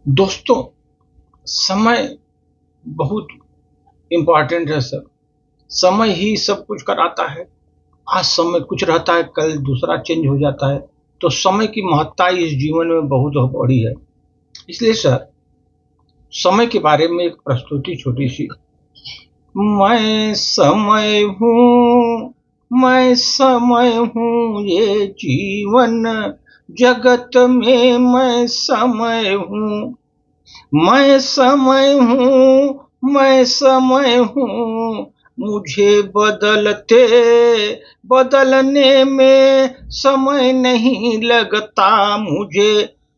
दोस्तों, समय बहुत इम्पोर्टेंट है सर। समय ही सब कुछ कराता है। आज समय कुछ रहता है, कल दूसरा चेंज हो जाता है। तो समय की महत्ता इस जीवन में बहुत बड़ी है। इसलिए सर, समय के बारे में एक प्रस्तुति छोटी सी। मैं समय हूँ, मैं समय हूँ, ये जीवन जगत में मैं समय हूँ। मैं समय हूँ, मैं समय हूँ, मुझे बदलने में समय नहीं लगता।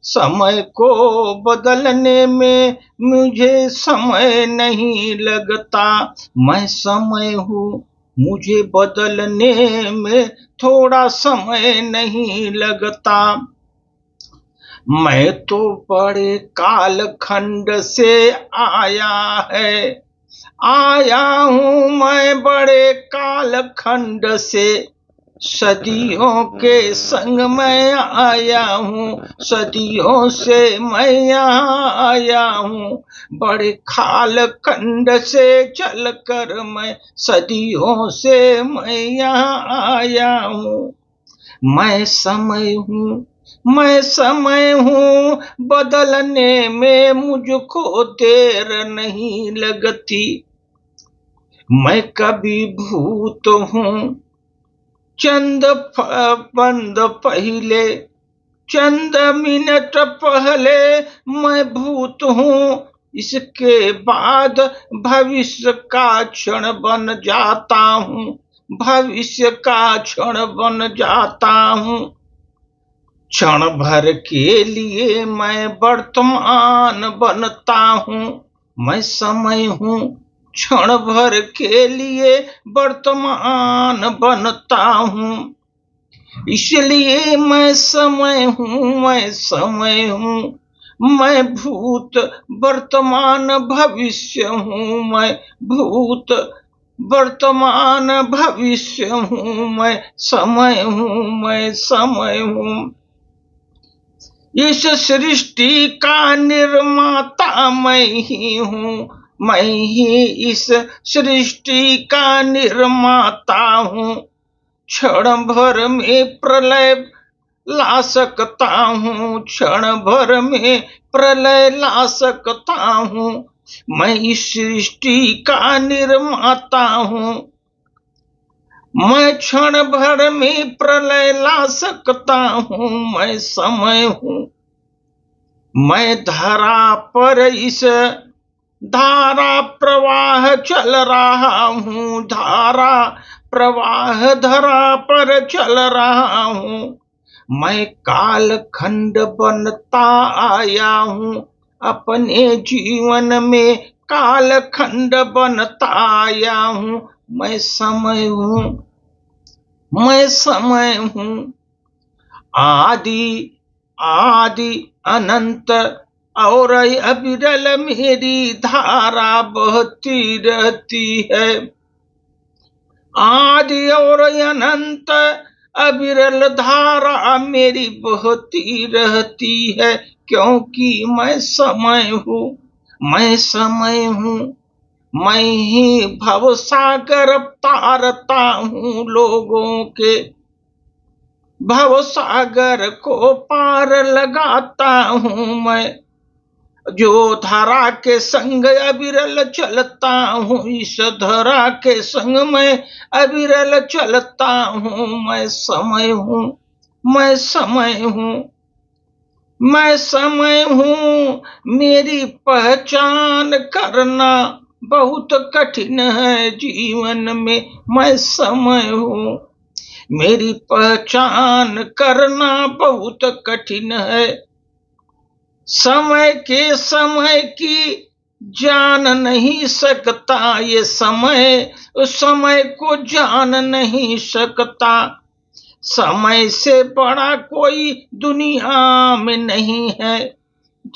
समय को बदलने में मुझे समय नहीं लगता। मैं समय हूँ, मुझे बदलने में थोड़ा समय नहीं लगता। मैं तो बड़े कालखंड से आया हूँ मैं बड़े कालखंड से। सदियों के संग मैं आया हूँ, सदियों से मैं यहाँ आया हूँ। बड़े कालखंड से चलकर मैं सदियों से मैं यहाँ आया हूँ। मैं समय हूँ, मैं समय हूँ, बदलने में मुझको देर नहीं लगती। मैं कभी भूत हूँ, चंद मिनट पहले मैं भूत हूँ। इसके बाद भविष्य का क्षण बन जाता हूँ, भविष्य का क्षण बन जाता हूँ। क्षण भर के लिए मैं वर्तमान बनता हूँ। मैं समय हूँ, क्षण भर के लिए वर्तमान बनता हूँ। इसलिए मैं समय हूँ, मैं समय हूँ, मैं भूत वर्तमान भविष्य हूँ। मैं भूत वर्तमान भविष्य हूँ, मैं समय हूँ, मैं समय हूँ। इस सृष्टि का निर्माता मैं ही हूँ, मैं ही इस सृष्टि का निर्माता हूँ। क्षण भर में प्रलय ला सकता हूँ, क्षण भर में प्रलय ला सकता हूँ। मैं इस सृष्टि का निर्माता हूँ। मैं क्षण भर में प्रलय ला सकता हूँ, मैं समय हूँ। मैं धरा पर इस धारा प्रवाह चल रहा हूँ, धारा प्रवाह धरा पर चल रहा हूँ। मैं कालखंड बनता आया हूँ, अपने जीवन में कालखंड बनता आया हूँ। मैं समय हूँ, मैं समय हूँ। आदि अनंत और अविरल मेरी धारा बहती रहती है। आदि और अनंत अविरल धारा मेरी बहती रहती है, क्योंकि मैं समय हूँ, मैं समय हूँ। मैं ही भवसागर तारता हूँ लोगों के, भवसागर को पार लगाता हूँ मैं। जो धारा के संग अविरल चलता हूँ, इस धारा के संग मैं अविरल चलता हूँ। मैं समय हूँ, मैं समय हूँ, मैं समय हूँ। मेरी पहचान करना बहुत कठिन है जीवन में। मैं समय हूँ, मेरी पहचान करना बहुत कठिन है। समय की जान नहीं सकता, ये समय को जान नहीं सकता। समय से बड़ा कोई दुनिया में नहीं है,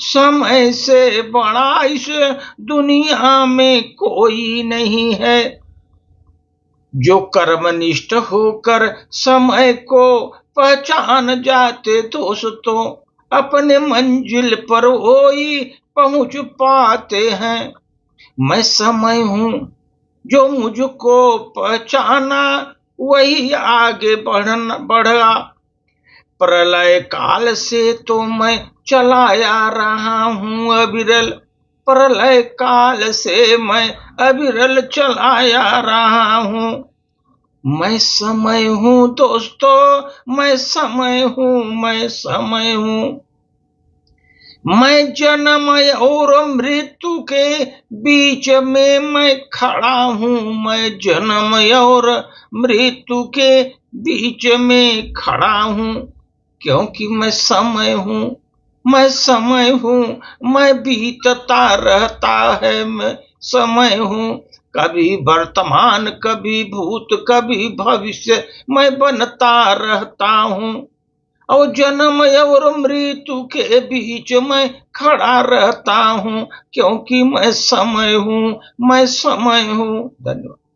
समय से बड़ा इस दुनिया में कोई नहीं है। जो कर्मनिष्ठ होकर समय को पहचान जाते दोस्तों, अपने मंजिल पर वही पहुंच पाते हैं। मैं समय हूँ जो मुझको पहचाना वही आगे बढ़ा। प्रलय काल से तो मैं चलाया रहा हूँ अविरल, प्रलय काल से मैं अविरल चलाया रहा हूँ। मैं समय हूँ दोस्तों, मैं समय हूँ, मैं समय हूँ। मैं जन्म और मृत्यु के बीच में मैं खड़ा हूँ, मैं जन्म और मृत्यु के बीच में खड़ा हूँ। क्योंकि मैं समय हूँ, मैं समय हूँ, मैं बीतता रहता है, मैं समय हूँ। कभी वर्तमान, कभी भूत, कभी भविष्य, मैं बनता रहता हूँ। और जन्म और मृत्यु के बीच में खड़ा रहता हूँ, क्योंकि मैं समय हूँ, मैं समय हूँ। धन्यवाद।